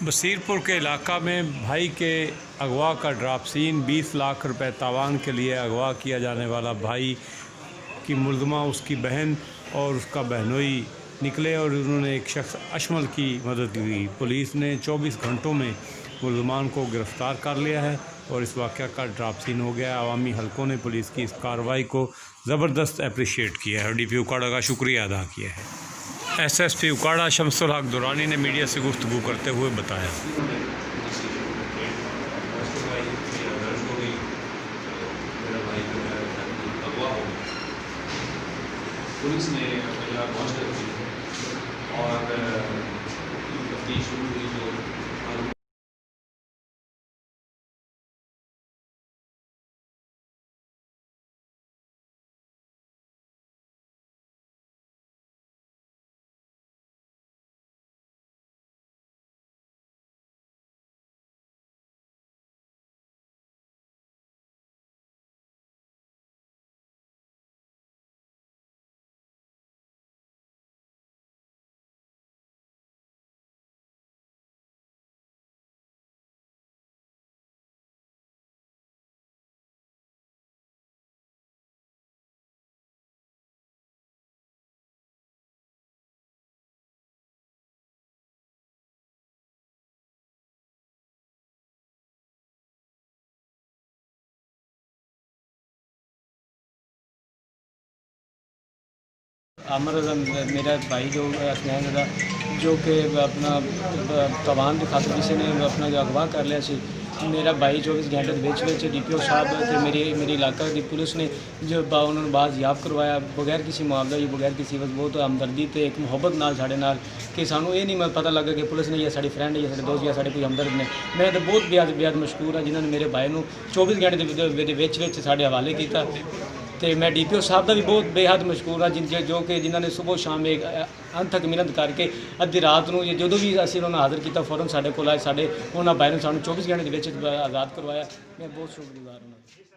बसीरपुर के इलाका में भाई के अगवा का ड्राप सीन। 20 लाख रुपए तावान के लिए अगवा किया जाने वाला भाई की मुलज़मा उसकी बहन और उसका बहनोई निकले और उन्होंने एक शख्स अशमल की मदद ली। पुलिस ने 24 घंटों में मुलज़मान को गिरफ़्तार कर लिया है और इस वाक़या का ड्राप सीन हो गया। अवामी हलकों ने पुलिस की इस कार्रवाई को ज़बरदस्त अप्रिशिएट किया है और DPO उकाड़ा का शुक्रिया अदा किया है। SSP उकाड़ा शमसुल हक दुरानी ने मीडिया से गुफ्तगू करते हुए बताया। पुलिस ने पहुँच कर और तफ्तीश शुरू हुई। जो आमर मेरा भाई जो असनैन का जो कि अपना तवान की खातर किसी ने अपना जो अगवा कर लिया सी। मेरा भाई 24 घंटे DPO साहब थे मेरी इलाका की पुलिस ने जो उन्होंने बाज़याब करवाया बगैर किसी मुआवजा बगैर किसी बहुत हमदर्दी तो एक मुहब्बत नाल साढ़े नाल कि सानू ये नहीं पता लगा कि पुलिस ने या साड़ी फ्रेंड या साढ़े दोस्त या साढ़े कोई हमदर्द ने। मैं तो बहुत बेहद मशहूर हाँ जिन्होंने मेरे भाई को 24 घंटे साढ़े हवाले किया। तो मैं DPO साहब का भी बहुत बेहद मशहूर हाँ जो कि जिन्होंने सुबह शाम एक अनथक मिहनत करके अद्धी रात को जो भी असी उन्होंने हाजिर किया फौरन साढ़े को आए साढ़े उन्होंने भाई ने सानू 24 घंटे आज़ाद करवाया। मैं बहुत शुक्रगुजार हूँ।